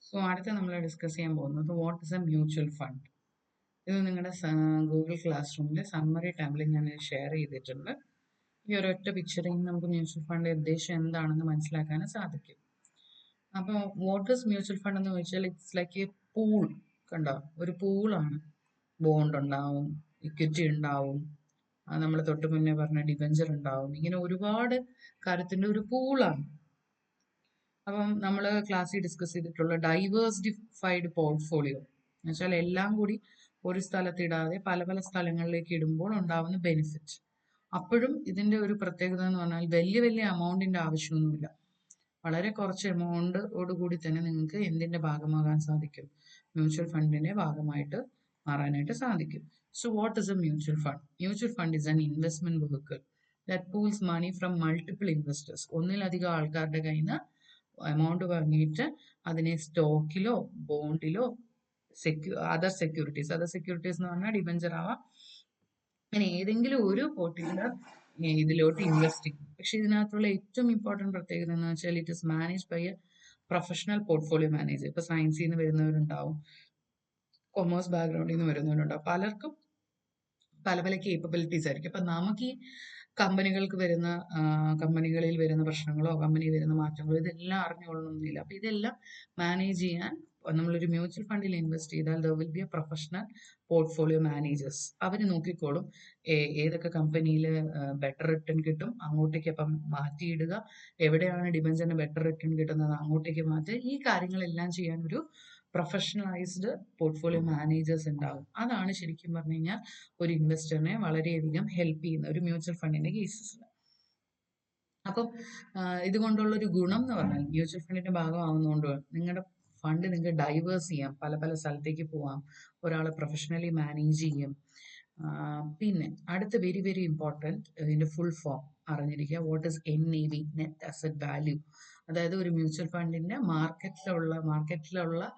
So അടുത്ത നമ്മൾ discuss ചെയ്യാൻ പോകുന്നത് what is a mutual fund. ഇത് നിങ്ങളുടെ ഗൂഗിൾ ക്ലാസ് റൂമിലെ സമ്മറി ടാബിൽ ഞാൻ ഷെയർ ചെയ്തിട്ടുണ്ട്. ഈ ഒരൊറ്റ പിക്ചറിൽ നിന്ന് നമുക്ക് മ്യൂച്വൽ ഫണ്ട് ഉദ്ദേശം എന്താണെന്ന് മനസ്സിലാക്കാൻ സാധിക്കും. അപ്പോൾ വാട്ട് ഇസ് മ്യൂച്വൽ ഫണ്ട് എന്ന് ചോദിച്ചാൽ ഇറ്റ്സ് ലൈക്ക് എ പൂൾ. കണ്ടോ, ഒരു പൂളാണ്. ബോണ്ട് ഉണ്ടാവും, ഇക്വിറ്റി ഉണ്ടാവും, നമ്മൾ തൊട്ട് മുന്നേ പറഞ്ഞ ഡിബഞ്ചർ ഉണ്ടാവും. ഇങ്ങനെ ഒരുപാട് കാര്യത്തിൻ്റെ ഒരു പൂളാണ്. അപ്പം നമ്മൾ ക്ലാസ്സിൽ ഡിസ്കസ് ചെയ്തിട്ടുള്ള ഡൈവേഴ്സിഫൈഡ് പോർട്ട്ഫോളിയോ എന്ന് വെച്ചാൽ എല്ലാം കൂടി ഒരു സ്ഥലത്തിടാതെ പല പല സ്ഥലങ്ങളിലേക്ക് ഇടുമ്പോൾ ഉണ്ടാവുന്ന ബെനിഫിറ്റ്. അപ്പോഴും ഇതിൻ്റെ ഒരു പ്രത്യേകത എന്ന് പറഞ്ഞാൽ വലിയ വലിയ എമൗണ്ടിൻ്റെ ആവശ്യമൊന്നുമില്ല. വളരെ കുറച്ച് എമൗണ്ടോട് കൂടി തന്നെ നിങ്ങൾക്ക് എന്തിൻ്റെ ഭാഗമാകാൻ സാധിക്കും? മ്യൂച്വൽ ഫണ്ടിൻ്റെ ഭാഗമായിട്ട് മാറാനായിട്ട് സാധിക്കും. So what is a mutual fund? Mutual fund is an investment vehicle that pools money from multiple investors. ഒന്നിലധികം ആൾക്കാരുടെ കയ്യിൽ നിന്ന് എമൗണ്ട് വാങ്ങിയിട്ട് അതിനെ സ്റ്റോക്കിലോ ബോണ്ടിലോ അതർ സെക്യൂരിറ്റീസ് എന്ന് പറഞ്ഞാൽ ഡിബഞ്ചർ ആവാം, അങ്ങനെ ഏതെങ്കിലും ഒരു പർട്ടിക്കുലർ ഇതിലോട്ട് ഇൻവെസ്റ്റ് ചെയ്യും. പക്ഷെ ഇതിനകത്തുള്ള ഏറ്റവും ഇമ്പോർട്ടൻറ്റ് പ്രത്യേകത എന്ന് വെച്ചാൽ it is manage by a professional portfolio manager. ഇപ്പൊ സയൻസിൽ നിന്ന് വരുന്നവരുണ്ടാവും, കൊമേഴ്സ് ബാക്ക്ഗ്രൗണ്ടിൽ നിന്ന് വരുന്നവരുണ്ടാവും. പലർക്കും പല പല കേപ്പബിലിറ്റീസ് ആയിരിക്കും. അപ്പൊ നമുക്ക് ഈ കമ്പനികളിൽ വരുന്ന പ്രശ്നങ്ങളോ കമ്പനി വരുന്ന മാറ്റങ്ങളോ ഇതെല്ലാം അറിഞ്ഞുകൊള്ളണമെന്നില്ല. അപ്പൊ ഇതെല്ലാം മാനേജ് ചെയ്യാൻ നമ്മളൊരു മ്യൂച്വൽ ഫണ്ടിൽ ഇൻവെസ്റ്റ് ചെയ്താൽ there will be a professional portfolio managers. അവർ നോക്കിക്കോളും ഏതൊക്കെ കമ്പനിയിൽ ബെറ്റർ റിട്ടേൺ കിട്ടും, അങ്ങോട്ടേക്ക് അപ്പം മാറ്റിയിടുക, എവിടെയാണ് ഡിബഞ്ചറിന് ബെറ്റർ റിട്ടേൺ കിട്ടുന്നത് അങ്ങോട്ടേക്ക് മാറ്റുക. ഈ കാര്യങ്ങളെല്ലാം ചെയ്യാൻ ഒരു പ്രൊഫഷണലൈസ്ഡ് പോർട്ട്ഫോളിയോ മാനേജേഴ്സ് ഉണ്ടാവും. അതാണ് ശരിക്കും പറഞ്ഞു കഴിഞ്ഞാൽ ഒരു ഇൻവെസ്റ്ററിനെ വളരെയധികം ഹെൽപ്പ് ചെയ്യുന്ന ഒരു മ്യൂച്വൽ ഫണ്ടിന്റെ കേസസിൽ. അപ്പം ഇതുകൊണ്ടുള്ള ഒരു ഗുണം എന്ന് പറഞ്ഞാൽ മ്യൂച്വൽ ഫണ്ടിന്റെ ഭാഗമാവുന്നതുകൊണ്ട് നിങ്ങളുടെ ഫണ്ട് നിങ്ങൾക്ക് ഡൈവേഴ്സ് ചെയ്യാം, പല പല സ്ഥലത്തേക്ക് പോവാം, ഒരാളെ പ്രൊഫഷണലി മാനേജ് ചെയ്യും. പിന്നെ അടുത്ത വെരി വെരി ഇമ്പോർട്ടൻറ്റ്, ഇതിന്റെ ഫുൾ ഫോം അറിഞ്ഞിരിക്കുക. What is NAV, net asset value. അതായത് ഒരു മ്യൂച്വൽ ഫണ്ടിന്റെ മാർക്കറ്റിലുള്ള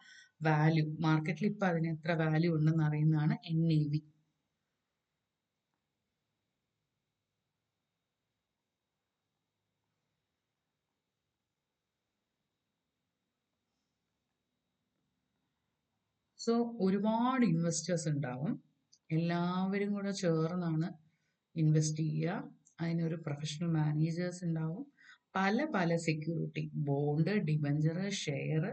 വാല്യൂ, മാർക്കറ്റിൽ ഇപ്പൊ അതിന് എത്ര വാല്യൂ ഉണ്ടെന്ന് അറിയുന്നതാണ് NAV. സോ ഒരുപാട് ഇൻവെസ്റ്റേഴ്സ് ഉണ്ടാവും, എല്ലാവരും കൂടെ ചേർന്നാണ് ഇൻവെസ്റ്റ് ചെയ്യുക. അതിനൊരു പ്രൊഫഷണൽ മാനേജേഴ്സ് ഉണ്ടാവും, പല പല സെക്യൂരിറ്റി, ബോണ്ട്, ഡിബഞ്ചർ, ഷെയർ,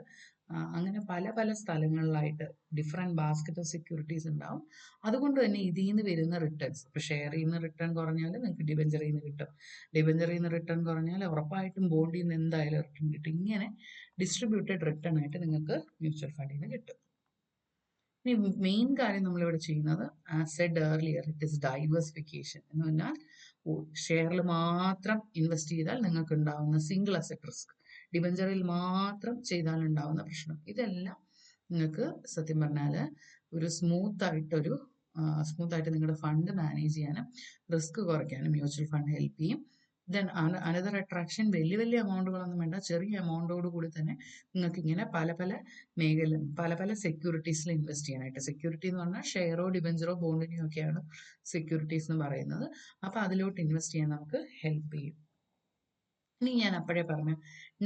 അങ്ങനെ പല പല സ്ഥലങ്ങളിലായിട്ട് ഡിഫറെൻറ്റ് ബാസ്ക്കറ്റ് ഓഫ് സെക്യൂരിറ്റീസ് ഉണ്ടാവും. അതുകൊണ്ട് തന്നെ ഇതിൽ നിന്ന് വരുന്ന റിട്ടേൺസ്, ഇപ്പോൾ ഷെയറിൽ നിന്ന് റിട്ടേൺ കുറഞ്ഞാൽ നിങ്ങൾക്ക് ഡിബഞ്ചറിൽ നിന്ന് കിട്ടും, ഡിബഞ്ചറിൽ നിന്ന് റിട്ടേൺ കുറഞ്ഞാൽ ഉറപ്പായിട്ടും ബോണ്ടിൽ നിന്ന് എന്തായാലും റിട്ടേൺ കിട്ടും. ഇങ്ങനെ ഡിസ്ട്രിബ്യൂട്ടഡ് റിട്ടേൺ ആയിട്ട് നിങ്ങൾക്ക് മ്യൂച്വൽ ഫണ്ടിൽ നിന്ന് കിട്ടും. ഇനി മെയിൻ കാര്യം നമ്മളിവിടെ ചെയ്യുന്നത്, as Z earlier, it is diversification എന്ന് പറഞ്ഞാൽ ഷെയറിൽ മാത്രം ഇൻവെസ്റ്റ് ചെയ്താൽ നിങ്ങൾക്ക് ഉണ്ടാവുന്ന സിംഗിൾ അസറ്റ് റിസ്ക്, ഡിബഞ്ചറിൽ മാത്രം ചെയ്താൽ ഉണ്ടാവുന്ന പ്രശ്നം, ഇതെല്ലാം നിങ്ങൾക്ക് സത്യം പറഞ്ഞാൽ ഒരു സ്മൂത്ത് ആയിട്ട് നിങ്ങളുടെ ഫണ്ട് മാനേജ് ചെയ്യാനും റിസ്ക് കുറയ്ക്കാനും മ്യൂച്വൽ ഫണ്ട് ഹെൽപ്പ് ചെയ്യും. ദെൻ അനദർ അട്രാക്ഷൻ, വലിയ വലിയ എമൗണ്ടുകളൊന്നും വേണ്ട, ചെറിയ എമൗണ്ടോട് കൂടി തന്നെ നിങ്ങൾക്ക് ഇങ്ങനെ പല പല സെക്യൂരിറ്റീസിൽ ഇൻവെസ്റ്റ് ചെയ്യാനായിട്ട്. സെക്യൂരിറ്റി എന്ന് പറഞ്ഞാൽ ഷെയറോ ഡിബഞ്ചറോ ബോണ്ടിനെയോ ഒക്കെയാണ് സെക്യൂരിറ്റീസ് എന്ന് പറയുന്നത്. അപ്പൊ അതിലോട്ട് ഇൻവെസ്റ്റ് ചെയ്യാൻ നമുക്ക് ഹെൽപ്പ് ചെയ്യും. ഇനി ഞാൻ അപ്പോഴേ പറഞ്ഞ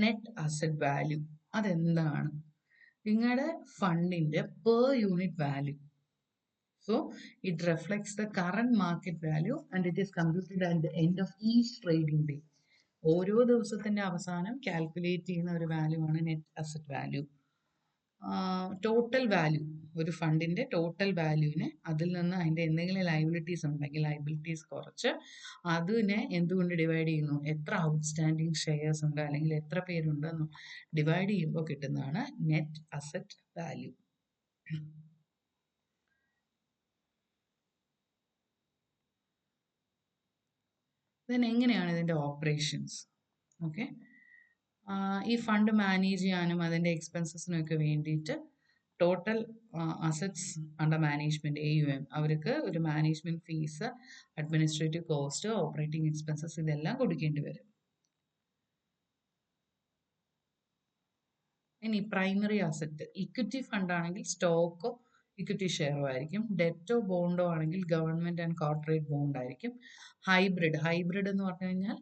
നെറ്റ് അസറ്റ് വാല്യൂ അതെന്താണ്? നിങ്ങളുടെ ഫണ്ടിന്റെ per unit value. So it reflects the current market value and it is computed at the end of each trading day. ഓരോ ദിവസത്തിന്റെ അവസാനം കാൽക്കുലേറ്റ് ചെയ്യുന്ന ഒരു വാല്യൂ ആണ് net asset value. Total value, ഒരു ഫണ്ടിന്റെ ടോട്ടൽ വാല്യൂവിനെ അതിൽ നിന്ന് അതിന്റെ എന്തെങ്കിലും ലയബിലിറ്റീസ് ഉണ്ടെങ്കിൽ ലയബിലിറ്റീസ് കുറച്ച് അതിനെ എന്തുകൊണ്ട് ഡിവൈഡ് ചെയ്യുന്നു, എത്ര ഔട്ട്സ്റ്റാൻഡിങ് ഷെയർസ് ഉണ്ട് അല്ലെങ്കിൽ എത്ര പേരുണ്ട് എന്ന് ഡിവൈഡ് ചെയ്യുമ്പോൾ കിട്ടുന്നതാണ് നെറ്റ് അസറ്റ് വാല്യൂ. ദെൻ എങ്ങനെയാണ് ഇതിന്റെ ഓപ്പറേഷൻസ്? ഓക്കെ, ഈ ഫണ്ട് മാനേജ് ചെയ്യാനും അതിന്റെ എക്സ്പെൻസസിനും ഒക്കെ വേണ്ടിയിട്ട് total assets under management AUM, അവർക്ക് ഒരു management fees, administrative cost, operating expenses ഇതെല്ലാം കൊടുക്കേണ്ടി വരും. ഇനി പ്രൈമറി അസറ്റ്, ഇക്വിറ്റി ഫണ്ട് ആണെങ്കിൽ സ്റ്റോക്കോ ഇക്വിറ്റി ഷെയറോ ആയിരിക്കും. ഡെറ്റോ ബോണ്ടോ ആണെങ്കിൽ ഗവൺമെന്റ് ആൻഡ് കോർപ്പറേറ്റ് ബോണ്ട് ആയിരിക്കും. ഹൈബ്രിഡ് എന്ന് പറഞ്ഞു കഴിഞ്ഞാൽ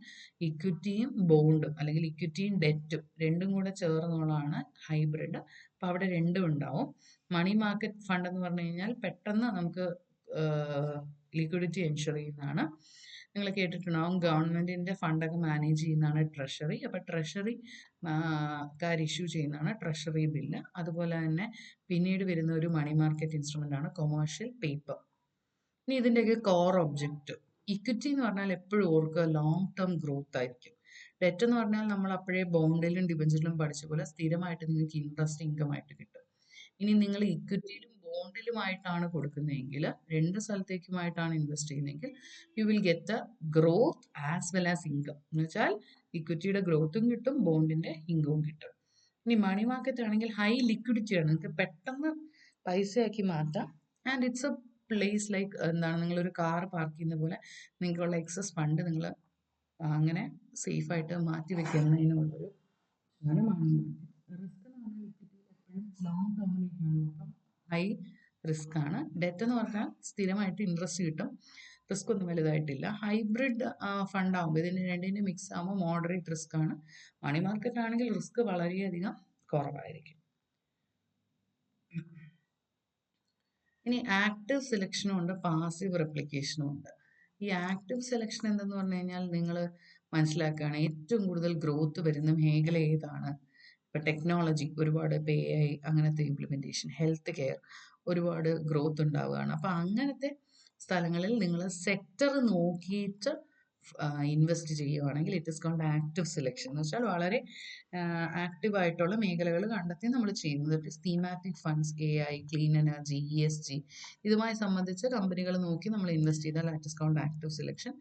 ഇക്വിറ്റിയും ബോണ്ടും അല്ലെങ്കിൽ ഇക്വിറ്റിയും ഡെറ്റും രണ്ടും കൂടെ ചേർന്നുള്ളതാണ് ഹൈബ്രിഡ്. അപ്പൊ അവിടെ രണ്ടും ഉണ്ടാവും. മണി മാർക്കറ്റ് ഫണ്ട് എന്ന് പറഞ്ഞു കഴിഞ്ഞാൽ പെട്ടെന്ന് നമുക്ക് ലിക്വിഡിറ്റി എൻഷുർ ചെയ്യുന്നതാണ്. നിങ്ങൾ കേട്ടിട്ടുണ്ടാവും ഗവൺമെന്റിന്റെ ഫണ്ടൊക്കെ മാനേജ് ചെയ്യുന്നതാണ് ട്രഷറി. അപ്പൊ ട്രഷറി കാർ ഇഷ്യൂ ചെയ്യുന്നതാണ് ട്രഷറി ബില്ല്. അതുപോലെ തന്നെ പിന്നീട് വരുന്ന ഒരു മണി മാർക്കറ്റ് ഇൻസ്ട്രുമെന്റ് ആണ് കൊമേഴ്ഷ്യൽ പേപ്പർ. ഇനി ഇതിന്റെയൊക്കെ കോർ ഒബ്ജക്റ്റ്, ഇക്വിറ്റി എന്ന് പറഞ്ഞാൽ എപ്പോഴും ഓർക്കുക ലോങ് ടേം ഗ്രോത്ത് ആയിരിക്കും. ഡെറ്റ് എന്ന് പറഞ്ഞാൽ നമ്മൾ അപ്പോഴേ ബോണ്ടിലും ഡിബഞ്ചറിലും പഠിച്ച പോലെ സ്ഥിരമായിട്ട് നിങ്ങൾക്ക് ഇൻട്രസ്റ്റ് ഇൻകം ആയിട്ട് കിട്ടും. ഇനി നിങ്ങൾ ഇക്വിറ്റിയിലും ബോണ്ടിലുമായിട്ടാണ് കൊടുക്കുന്നതെങ്കിൽ, രണ്ട് സ്ഥലത്തേക്കുമായിട്ടാണ് ഇൻവെസ്റ്റ് ചെയ്യുന്നതെങ്കിൽ, you will get A growth as well as income. എന്ന് വെച്ചാൽ ഇക്വിറ്റിയുടെ ഗ്രോത്തും കിട്ടും, ബോണ്ടിന്റെ ഇൻകവും കിട്ടും. ഇനി മണി മാർക്കറ്റ് ആണെങ്കിൽ ഹൈ ലിക്വിഡിറ്റി ആണ്, നിങ്ങൾക്ക് പെട്ടെന്ന് പൈസയാക്കി മാറ്റാം. And it's A place like എന്താണ്, നിങ്ങളൊരു കാർ പാർക്ക് ചെയ്യുന്ന പോലെ നിങ്ങൾക്കുള്ള എക്സസ് ഫണ്ട് നിങ്ങൾ അങ്ങനെ സേഫ് ആയിട്ട് മാറ്റി വെക്കുന്നതിനുള്ളൊരു സ്ഥലമാണ്. റിസ്ക് എന്ന് പറഞ്ഞാൽ ഇക്വിറ്റിയിൽ എപ്പോഴും ലോങ് ടേമിലേക്കാണ്, അപ്പം ഹൈ റിസ്ക് ആണ്. ഡെറ്റ് എന്ന് പറഞ്ഞാൽ സ്ഥിരമായിട്ട് ഇൻട്രസ്റ്റ് കിട്ടും, റിസ്ക് ഒന്നും വലുതായിട്ടില്ല. ഹൈബ്രിഡ് ഫണ്ട് ആകുമ്പോൾ ഇതിന് രണ്ടിൻ്റെ മിക്സ് ആകുമ്പോൾ മോഡറേറ്റ് റിസ്ക് ആണ്. മണി മാർക്കറ്റ് ആണെങ്കിൽ റിസ്ക് വളരെയധികം കുറവായിരിക്കും. ഇനി ആക്റ്റീവ് സെലക്ഷനും ഉണ്ട്, പാസീവ് റെപ്ലിക്കേഷനും ഉണ്ട്. ഈ ആക്റ്റീവ് സെലക്ഷൻ എന്തെന്ന് പറഞ്ഞു കഴിഞ്ഞാൽ നിങ്ങൾ മനസ്സിലാക്കുകയാണ് ഏറ്റവും കൂടുതൽ ഗ്രോത്ത് വരുന്ന മേഖല ഏതാണ്. ഇപ്പം ടെക്നോളജി ഒരുപാട്, ഇപ്പം AI അങ്ങനത്തെ ഇംപ്ലിമെൻറ്റേഷൻ, ഹെൽത്ത് കെയർ ഒരുപാട് ഗ്രോത്ത് ഉണ്ടാവുകയാണ്. അപ്പം അങ്ങനത്തെ സ്ഥലങ്ങളിൽ നിങ്ങൾ സെക്ടർ നോക്കിയിട്ട് ഇൻവെസ്റ്റ് ചെയ്യുവാണെങ്കിൽ it is called active selection. എന്ന് വെച്ചാൽ വളരെ ആക്റ്റീവ് ആയിട്ടുള്ള മേഖലകൾ കണ്ടെത്തി നമ്മൾ ചെയ്യുന്നത്. Thematic funds, AI, clean energy, ESG ഇതുമായി സംബന്ധിച്ച് കമ്പനികൾ നോക്കി നമ്മൾ ഇൻവെസ്റ്റ് ചെയ്താൽ it is called active selection.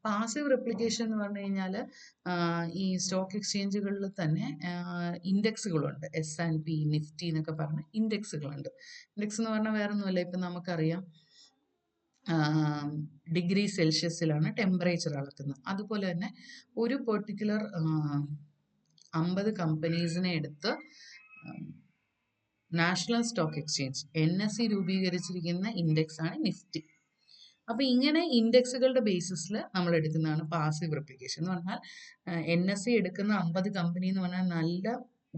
Passive replication എന്ന് പറഞ്ഞു കഴിഞ്ഞാൽ ഈ സ്റ്റോക്ക് എക്സ്ചേഞ്ചുകളിൽ തന്നെ ഇൻഡെക്സുകളുണ്ട്. S&P, നിഫ്റ്റി എന്നൊക്കെ പറഞ്ഞ ഇൻഡെക്സുകളുണ്ട്. ഇൻഡെക്സ് എന്ന് പറഞ്ഞാൽ വേറെ ഒന്നുമല്ല, ഇപ്പം നമുക്കറിയാം ഡിഗ്രി സെൽഷ്യസിലാണ് ടെമ്പറേച്ചർ അളക്കുന്നത്. അതുപോലെ തന്നെ ഒരു പെർട്ടിക്കുലർ 50 കമ്പനീസിനെ എടുത്ത് നാഷണൽ സ്റ്റോക്ക് എക്സ്ചേഞ്ച് NSE രൂപീകരിച്ചിരിക്കുന്ന ഇൻഡെക്സ് ആണ് നിഫ്റ്റി. അപ്പൊ ഇങ്ങനെ ഇൻഡെക്സുകളുടെ ബേസിസിൽ നമ്മൾ എടുക്കുന്നതാണ് പാസീവ് റെപ്ലിക്കേഷൻ. എന്ന് പറഞ്ഞാൽ NSE എടുക്കുന്ന 50 കമ്പനി എന്ന് പറഞ്ഞാൽ നല്ല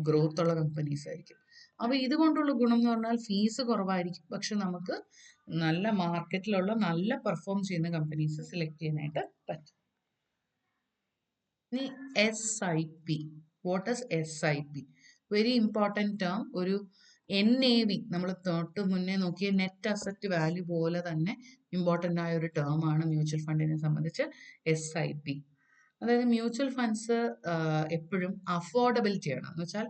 ഗ്രോത്ത് ഉള്ള കമ്പനീസ് ആയിരിക്കും. അപ്പൊ ഇതുകൊണ്ടുള്ള ഗുണം എന്ന് പറഞ്ഞാൽ ഫീസ് കുറവായിരിക്കും, പക്ഷെ നമുക്ക് നല്ല മാർക്കറ്റിലുള്ള നല്ല പെർഫോം ചെയ്യുന്ന കമ്പനീസ് സെലക്ട് ചെയ്യാനായിട്ട് പറ്റും. ഇനി SIP. What is SIP? Very important term. ഒരു NAV നമ്മൾ തൊട്ട് മുന്നേ നോക്കിയ നെറ്റ് അസറ്റ് വാല്യൂ പോലെ തന്നെ ഇമ്പോർട്ടൻ്റ് ആയ ഒരു ടേം ആണ് മ്യൂച്വൽ ഫണ്ടിനെ സംബന്ധിച്ച് SIP. അതായത് മ്യൂച്വൽ ഫണ്ട്സ് എപ്പോഴും അഫോർഡബിലിറ്റി ആണ്. എന്ന് വെച്ചാൽ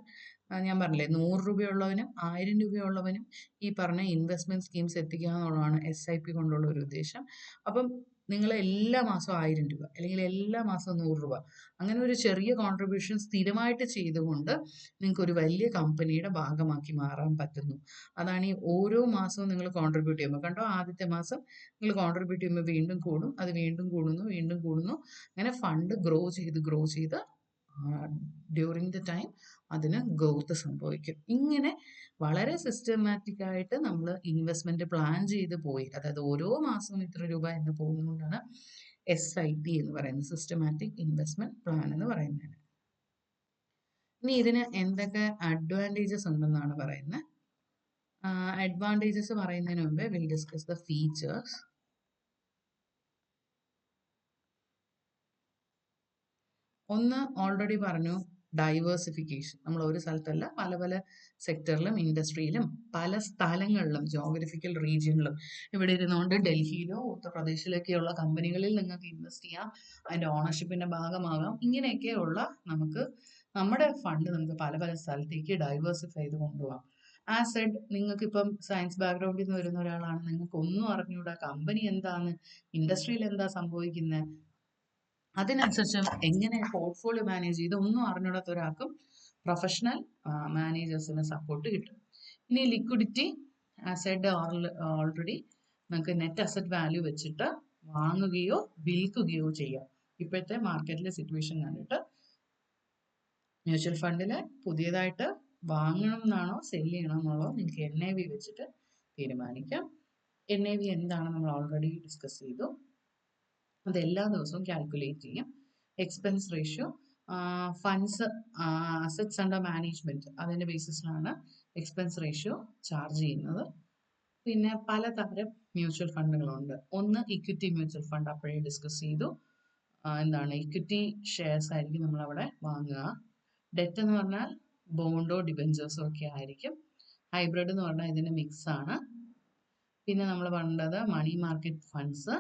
ഞാൻ പറഞ്ഞില്ലേ, 100 രൂപയുള്ളവനും 1000 രൂപയുള്ളവനും ഈ പറഞ്ഞ ഇൻവെസ്റ്റ്മെന്റ് സ്കീംസ് എത്തിക്കുക എന്നുള്ളതാണ് SIP കൊണ്ടുള്ള ഒരു ഉദ്ദേശം. അപ്പം നിങ്ങൾ എല്ലാ മാസവും 1000 രൂപ അല്ലെങ്കിൽ എല്ലാ മാസവും 100 രൂപ അങ്ങനെ ഒരു ചെറിയ കോൺട്രിബ്യൂഷൻ സ്ഥിരമായിട്ട് ചെയ്തുകൊണ്ട് നിങ്ങൾക്ക് ഒരു വലിയ കമ്പനിയുടെ ഭാഗമാക്കി മാറാൻ പറ്റുന്നു. അതാണ് ഈ ഓരോ മാസവും നിങ്ങൾ കോൺട്രിബ്യൂട്ട് ചെയ്യുമ്പോൾ കണ്ടോ, ആദ്യത്തെ മാസം നിങ്ങൾ കോൺട്രിബ്യൂട്ട് ചെയ്യുമ്പോൾ വീണ്ടും കൂടും, അത് വീണ്ടും കൂടുന്നു, വീണ്ടും കൂടുന്നു. അങ്ങനെ ഫണ്ട് ഗ്രോ ചെയ്ത് ഡ്യൂറിങ് ദ ടൈം അതിന് ഗ്രോത്ത് സംഭവിക്കും. ഇങ്ങനെ വളരെ സിസ്റ്റമാറ്റിക് ആയിട്ട് നമ്മൾ ഇൻവെസ്റ്റ്മെന്റ് പ്ലാൻ ചെയ്ത് പോയി, അതായത് ഓരോ മാസവും ഇത്ര രൂപ എന്ന് പോകുന്നതുകൊണ്ടാണ് SIP എന്ന് പറയുന്നത്, സിസ്റ്റമാറ്റിക് ഇൻവെസ്റ്റ്മെന്റ് പ്ലാൻ എന്ന് പറയുന്നത്. ഇനി ഇതിന് എന്തൊക്കെ അഡ്വാൻറ്റേജസ് ഉണ്ടെന്നാണ് പറയുന്നത്. അഡ്വാൻറ്റേജസ് പറയുന്നതിന് മുമ്പേ വിൽ ഡിസ്കസ് ദ ഫീച്ചേഴ്സ്. ഒന്ന് ഓൾറെഡി പറഞ്ഞു, ഡൈവേഴ്സിഫിക്കേഷൻ. നമ്മൾ ഒരു സ്ഥലത്തല്ല, പല പല സെക്ടറിലും ഇൻഡസ്ട്രിയിലും പല സ്ഥലങ്ങളിലും ജോഗ്രഫിക്കൽ റീജിയനിലും ഇവിടെ ഇരുന്നുകൊണ്ട് ഡൽഹിയിലോ ഉത്തർപ്രദേശിലൊക്കെയുള്ള കമ്പനികളിൽ നിങ്ങൾക്ക് ഇൻവെസ്റ്റ് ചെയ്യാം, അതിൻ്റെ ഓണർഷിപ്പിൻ്റെ ഭാഗമാകാം. ഇങ്ങനെയൊക്കെയുള്ള നമുക്ക് നമ്മുടെ ഫണ്ട് നമുക്ക് പല പല സ്ഥലത്തേക്ക് ഡൈവേഴ്സിഫൈ ചെയ്ത് കൊണ്ടുപോകാം. ആസ് സെഡ്, നിങ്ങൾക്കിപ്പം സയൻസ് ബാക്ക്ഗ്രൗണ്ടിൽ നിന്ന് വരുന്ന ഒരാളാണ്, നിങ്ങൾക്ക് ഒന്നും അറിഞ്ഞൂടാ കമ്പനി എന്താണ്, ഇൻഡസ്ട്രിയിൽ എന്താ സംഭവിക്കുന്നത്, അതിനനുസരിച്ച് എങ്ങനെ പോർട്ട്ഫോളിയോ മാനേജ് ചെയ്ത് ഒന്നും അറിഞ്ഞൂടാത്ത ഒരാൾക്കും പ്രൊഫഷണൽ മാനേജേഴ്സിന് സപ്പോർട്ട് കിട്ടും. ഇനി ലിക്വിഡിറ്റി, ആസെഡ് ഓൾറെഡി നമുക്ക് നെറ്റ് അസറ്റ് വാല്യൂ വെച്ചിട്ട് വാങ്ങുകയോ വിൽക്കുകയോ ചെയ്യാം. ഇപ്പോഴത്തെ മാർക്കറ്റിലെ സിറ്റുവേഷൻ കണ്ടിട്ട് മ്യൂച്വൽ ഫണ്ടിൽ പുതിയതായിട്ട് വാങ്ങണം എന്നാണോ സെല് ചെയ്യണം എന്നുള്ളതോ നിങ്ങൾക്ക് NAV വെച്ചിട്ട് തീരുമാനിക്കാം. NAV എന്താണ് നമ്മൾ ഓൾറെഡി ഡിസ്കസ് ചെയ്തു. അത് എല്ലാ ദിവസവും കാൽക്കുലേറ്റ് ചെയ്യും. Expense ratio, funds, assets under management, അതിൻ്റെ ബേസിസിലാണ് എക്സ്പെൻസ് റേഷ്യോ ചാർജ് ചെയ്യുന്നത്. പിന്നെ പലതരം മ്യൂച്വൽ ഫണ്ടുകളുണ്ട്. ഒന്ന് ഇക്വിറ്റി മ്യൂച്വൽ ഫണ്ട്, അപ്പോഴേ ഡിസ്കസ് ചെയ്തു. എന്താണ് ഇക്വിറ്റി ഷെയർസ് ആയിരിക്കും നമ്മളവിടെ വാങ്ങുക. ഡെറ്റ് എന്ന് പറഞ്ഞാൽ ബോണ്ടോ ഡിബെഞ്ചേഴ്സോ ഒക്കെ ആയിരിക്കും. ഹൈബ്രിഡ് എന്ന് പറഞ്ഞാൽ ഇതിൻ്റെ മിക്സ് ആണ്. പിന്നെ നമ്മൾ പറഞ്ഞത് money market funds,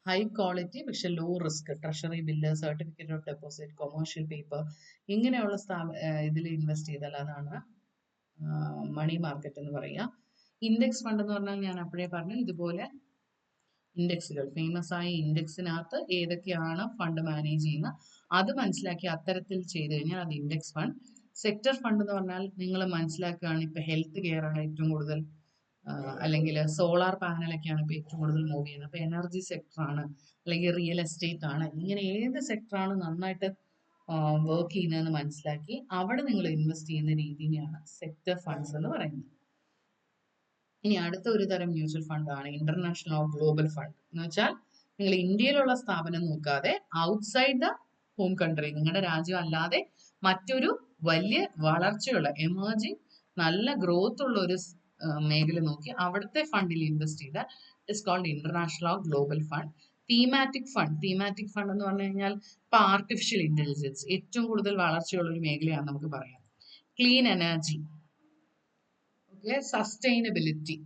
high quality പക്ഷെ low risk, treasury bill, certificate of deposit, commercial paper, ഇങ്ങനെയുള്ള ഇതിൽ ഇൻവെസ്റ്റ് ചെയ്താൽ അതാണ് മണി മാർക്കറ്റ് എന്ന് പറയുക. ഇൻഡെക്സ് ഫണ്ട് എന്ന് പറഞ്ഞാൽ ഞാൻ അപ്പോഴേ പറഞ്ഞു, ഇതുപോലെ ഇൻഡെക്സുകൾ, ഫേമസ് ആയ ഇൻഡെക്സിനകത്ത് ഏതൊക്കെയാണ് ഫണ്ട് മാനേജ് ചെയ്യുന്നത് അത് മനസ്സിലാക്കി അത്തരത്തിൽ ചെയ്ത് കഴിഞ്ഞാൽ അത് ഇൻഡെക്സ് ഫണ്ട്. സെക്ടർ ഫണ്ട് എന്ന് പറഞ്ഞാൽ നിങ്ങൾ മനസ്സിലാക്കുകയാണ്, ഇപ്പൊ ഹെൽത്ത് കെയർ ആണ് ഏറ്റവും കൂടുതൽ, അല്ലെങ്കിൽ സോളാർ പാനലൊക്കെയാണ് ഇപ്പോൾ ഏറ്റവും കൂടുതൽ മൂവ് ചെയ്യുന്നത്. അപ്പോൾ എനർജി സെക്ടറാണ്, അല്ലെങ്കിൽ റിയൽ എസ്റ്റേറ്റ് ആണ്, ഇങ്ങനെ ഏത് സെക്ടറാണ് നന്നായിട്ട് വർക്ക് ചെയ്യുന്നതെന്ന് മനസ്സിലാക്കി അവിടെ നിങ്ങൾ ഇൻവെസ്റ്റ് ചെയ്യുന്ന രീതിയാണ് സെക്ടർ ഫണ്ട്സ് എന്ന് പറയുന്നത്. ഇനി അടുത്ത ഒരു തരം മ്യൂച്വൽ ഫണ്ടാണ് ഇന്റർനാഷണൽ ഓർ ഗ്ലോബൽ ഫണ്ട്. എന്ന് വെച്ചാൽ നിങ്ങൾ ഇന്ത്യയിലുള്ള സ്ഥാപനം നോക്കാതെ ഔട്ട്സൈഡ് ദ ഹോം കൺട്രി, നിങ്ങളുടെ രാജ്യം അല്ലാതെ മറ്റൊരു വലിയ വളർച്ചയുള്ള എമേർജിങ് നല്ല ഗ്രോത്ത് ഉള്ള ഒരു മേഖല നോക്കി അവിടുത്തെ ഫണ്ടിൽ ഇൻവെസ്റ്റ് ചെയ്താൽ it's called international or global fund. Thematic fund എന്ന് പറഞ്ഞു കഴിഞ്ഞാൽ ഇപ്പൊ ആർട്ടിഫിഷ്യൽ ഇന്റലിജൻസ് ഏറ്റവും കൂടുതൽ വളർച്ചയുള്ള ഒരു മേഖലയാണ് നമുക്ക് പറയാം. ക്ലീൻ എനർജി, സസ്റ്റൈനബിലിറ്റി,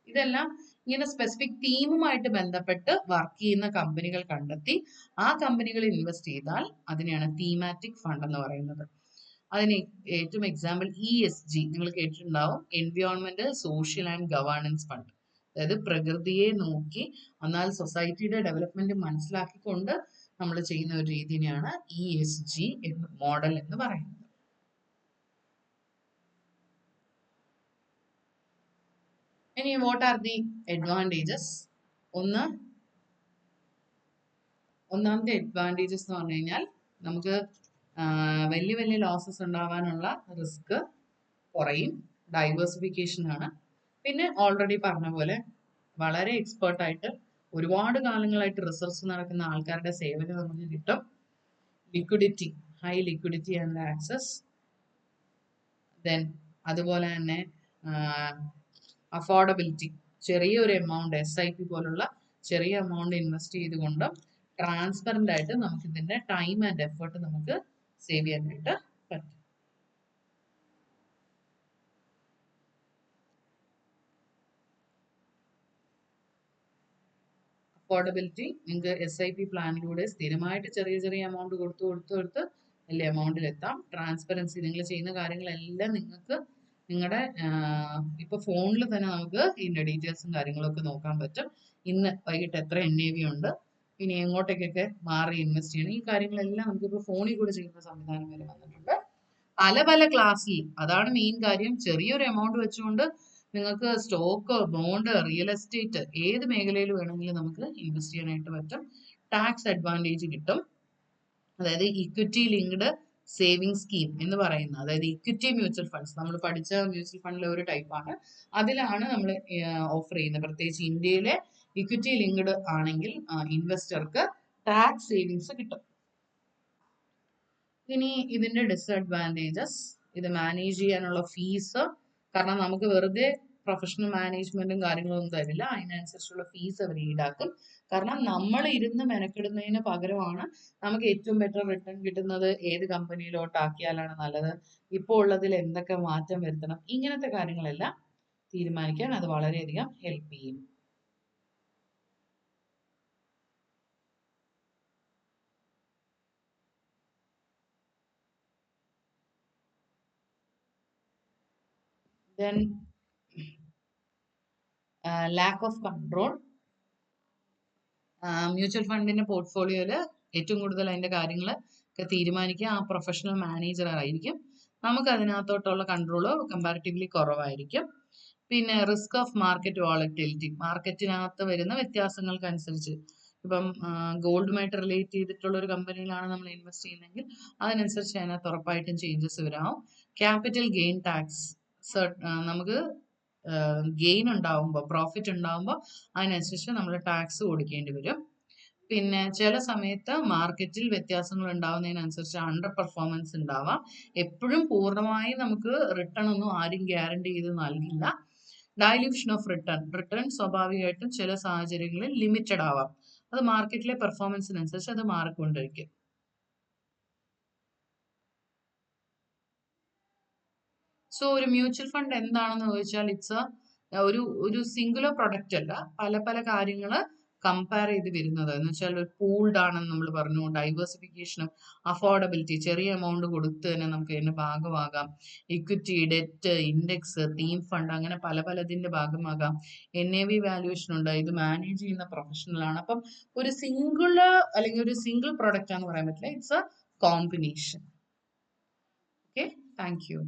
ഇതെല്ലാം ഇങ്ങനെ സ്പെസിഫിക് തീമുമായിട്ട് ബന്ധപ്പെട്ട് വർക്ക് ചെയ്യുന്ന കമ്പനികൾ കണ്ടെത്തി ആ കമ്പനികളിൽ ഇൻവെസ്റ്റ് ചെയ്താൽ അതിനെയാണ് തീമാറ്റിക് ഫണ്ട് എന്ന് പറയുന്നത്. അതിന് ഏറ്റവും എക്സാമ്പിൾ ESG നിങ്ങൾ കേട്ടിട്ടുണ്ടാവും, environment social and governance fund. അതായത് പ്രകൃതിയെ നോക്കി എന്നാൽ സൊസൈറ്റിയുടെ ഡെവലപ്മെന്റ് മനസ്സിലാക്കിക്കൊണ്ട് നമ്മൾ ചെയ്യുന്ന ഒരു രീതിയാണ് ESG മോഡൽ എന്ന് പറയുന്നത്. ഇനി വാട്ട് ആർ ദി അഡ്വാൻറ്റേജസ്? ഒന്നാമത്തെ അഡ്വാൻറ്റേജസ് എന്ന് പറഞ്ഞു കഴിഞ്ഞാൽ നമുക്ക് വലിയ വലിയ ലോസസ് ഉണ്ടാവാനുള്ള റിസ്ക് കുറയും, ഡൈവേഴ്സിഫിക്കേഷൻ ആണ്. പിന്നെ ഓൾറെഡി പറഞ്ഞ പോലെ വളരെ എക്സ്പേർട്ടായിട്ട് ഒരുപാട് കാലങ്ങളായിട്ട് റിസർച്ച് നടക്കുന്ന ആൾക്കാരുടെ സേവനം നമുക്ക് കിട്ടും. Liquidity, high liquidity and access. Then അതുപോലെ തന്നെ അഫോർഡബിലിറ്റി, ചെറിയൊരു എമൗണ്ട് SIP പോലുള്ള ചെറിയ എമൗണ്ട് ഇൻവെസ്റ്റ് ചെയ്തുകൊണ്ട് ട്രാൻസ്പെറൻ്റ് ആയിട്ട് നമുക്ക് ഇതിന്റെ ടൈം ആൻഡ് എഫേർട്ട് നമുക്ക് സേവ് ചെയ്യാനായിട്ട് പറ്റും. അഫോർഡബിലിറ്റി, നിങ്ങൾക്ക് SIP പ്ലാനിലൂടെ സ്ഥിരമായിട്ട് ചെറിയ ചെറിയ എമൗണ്ട് കൊടുത്ത് വലിയ എമൗണ്ടിൽ എത്താം. ട്രാൻസ്പെറൻസി, നിങ്ങൾ ചെയ്യുന്ന കാര്യങ്ങളെല്ലാം നിങ്ങൾക്ക് നിങ്ങളുടെ ഇപ്പൊ ഫോണിൽ തന്നെ നമുക്ക് ഇതിന്റെ ഡീറ്റെയിൽസും കാര്യങ്ങളൊക്കെ നോക്കാൻ പറ്റും. ഇന്ന് വൈകിട്ട് എത്ര NAV ഉണ്ട്, ഇനി എങ്ങോട്ടേക്കൊക്കെ മാറി ഇൻവെസ്റ്റ് ചെയ്യണം, ഈ കാര്യങ്ങളെല്ലാം നമുക്കിപ്പോൾ ഫോണിൽ കൂടെ ചെയ്യുന്ന സംവിധാനം വരെ വന്നിട്ടുണ്ട്. പല ക്ലാസ്സിൽ, അതാണ് മെയിൻ കാര്യം. ചെറിയൊരു എമൗണ്ട് വെച്ചുകൊണ്ട് നിങ്ങൾക്ക് സ്റ്റോക്ക്, ബോണ്ട്, റിയൽ എസ്റ്റേറ്റ് ഏത് മേഖലയിൽ വേണമെങ്കിലും നമുക്ക് ഇൻവെസ്റ്റ് ചെയ്യാനായിട്ട് പറ്റും. ടാക്സ് അഡ്വാൻറ്റേജ് കിട്ടും. അതായത് ഇക്വിറ്റി ലിങ്ക്ഡ് സേവിങ് സ്കീം എന്ന് പറയുന്നത്, അതായത് ഇക്വിറ്റി മ്യൂച്വൽ ഫണ്ട്സ് നമ്മൾ പഠിച്ച മ്യൂച്വൽ ഫണ്ടിലെ ഒരു ടൈപ്പാണ്. അതിലാണ് നമ്മൾ ഓഫർ ചെയ്യുന്നത്. പ്രത്യേകിച്ച് ഇന്ത്യയിലെ ഇക്വിറ്റി ലിങ്ക്ഡ് ആണെങ്കിൽ ഇൻവെസ്റ്റർക്ക് ടാക്സ് സേവിങ്സ് കിട്ടും. ഇനി ഇതിന്റെ ഡിസഡ്വാൻറ്റേജസ്, ഇത് മാനേജ് ചെയ്യാനുള്ള ഫീസ്, കാരണം നമുക്ക് വെറുതെ പ്രൊഫഷണൽ മാനേജ്മെന്റും കാര്യങ്ങളൊന്നും തരില്ല, അതിനനുസരിച്ചുള്ള ഫീസ് അവർ ഈടാക്കും. കാരണം നമ്മൾ ഇരുന്ന് മെനക്കെടുന്നതിന് പകരമാണ് നമുക്ക് ഏറ്റവും ബെറ്റർ റിട്ടേൺ കിട്ടുന്നത് ഏത് കമ്പനിയിലോട്ടാക്കിയാലാണ് നല്ലത്, ഇപ്പോൾ ഉള്ളതിൽ എന്തൊക്കെ മാറ്റം വരുത്തണം, ഇങ്ങനത്തെ കാര്യങ്ങളെല്ലാം തീരുമാനിക്കാൻ അത് വളരെയധികം ഹെൽപ്പ് ചെയ്യും. Then lack of control. Mutual ഫണ്ടിന്റെ പോർട്ട്ഫോളിയോയിൽ ഏറ്റവും കൂടുതൽ അതിന്റെ കാര്യങ്ങൾ ഒക്കെ തീരുമാനിക്കുക ആ പ്രൊഫഷണൽ മാനേജർ ആയിരിക്കും. നമുക്ക് അതിനകത്തോട്ടുള്ള കൺട്രോള് കമ്പാരിറ്റീവ്ലി കുറവായിരിക്കും. പിന്നെ റിസ്ക് ഓഫ് മാർക്കറ്റ് വോളറ്റിലിറ്റി, മാർക്കറ്റിനകത്ത് വരുന്ന വ്യത്യാസങ്ങൾക്കനുസരിച്ച്, ഇപ്പം ഗോൾഡുമായിട്ട് റിലേറ്റ് ചെയ്തിട്ടുള്ള ഒരു കമ്പനിയിലാണ് നമ്മൾ ഇൻവെസ്റ്റ് ചെയ്യുന്നതെങ്കിൽ അതിനനുസരിച്ച് അതിനകത്ത് ഉറപ്പായിട്ടും ചേഞ്ചസ് വരാം. ക്യാപിറ്റൽ ഗെയിൻ ടാക്സ്, നമുക്ക് ഗെയിൻ ഉണ്ടാവുമ്പോൾ, പ്രോഫിറ്റ് ഉണ്ടാവുമ്പോൾ അതിനനുസരിച്ച് നമ്മൾ ടാക്സ് കൊടുക്കേണ്ടി വരും. പിന്നെ ചില സമയത്ത് മാർക്കറ്റിൽ വ്യത്യാസങ്ങൾ ഉണ്ടാവുന്നതിനനുസരിച്ച് അണ്ടർ പെർഫോമൻസ് ഉണ്ടാവാം. എപ്പോഴും പൂർണ്ണമായി നമുക്ക് റിട്ടേൺ ഒന്നും ആരും ഗ്യാരണ്ടി ചെയ്ത് നൽകില്ല. ഡയല്യൂഷൻ ഓഫ് റിട്ടേൺ സ്വാഭാവികമായിട്ടും ചില സാഹചര്യങ്ങളിൽ ലിമിറ്റഡ് ആവാം. അത് മാർക്കറ്റിലെ പെർഫോമൻസിനനുസരിച്ച് അത് മാറിക്കൊണ്ടിരിക്കും. സോ ഒരു മ്യൂച്വൽ ഫണ്ട് എന്താണെന്ന് ചോദിച്ചാൽ ഇറ്റ്സ് ഒരു സിംഗുലർ പ്രൊഡക്റ്റ് അല്ല, പല പല കാര്യങ്ങൾ കമ്പയർ ചെയ്ത് വരുന്നത്. എന്ന് വെച്ചാൽ ഒരു പൂൾഡ് ആണെന്ന് നമ്മൾ പറഞ്ഞു, ഡൈവേഴ്സിഫിക്കേഷനും അഫോർഡബിലിറ്റി, ചെറിയ എമൗണ്ട് കൊടുത്ത് തന്നെ നമുക്ക് ഇതിന്റെ ഭാഗമാകാം, equity, debt, index, theme fund, അങ്ങനെ പല പലതിന്റെ ഭാഗമാകാം. NAV വാല്യൂഷൻ ഉണ്ട്, ഇത് മാനേജ് ചെയ്യുന്ന പ്രൊഫഷണൽ ആണ്. അപ്പം ഒരു സിംഗിള് അല്ലെങ്കിൽ ഒരു സിംഗിൾ പ്രൊഡക്റ്റ് ആണെന്ന് പറയാൻ പറ്റില്ല, it's A combination. Okay, thank you.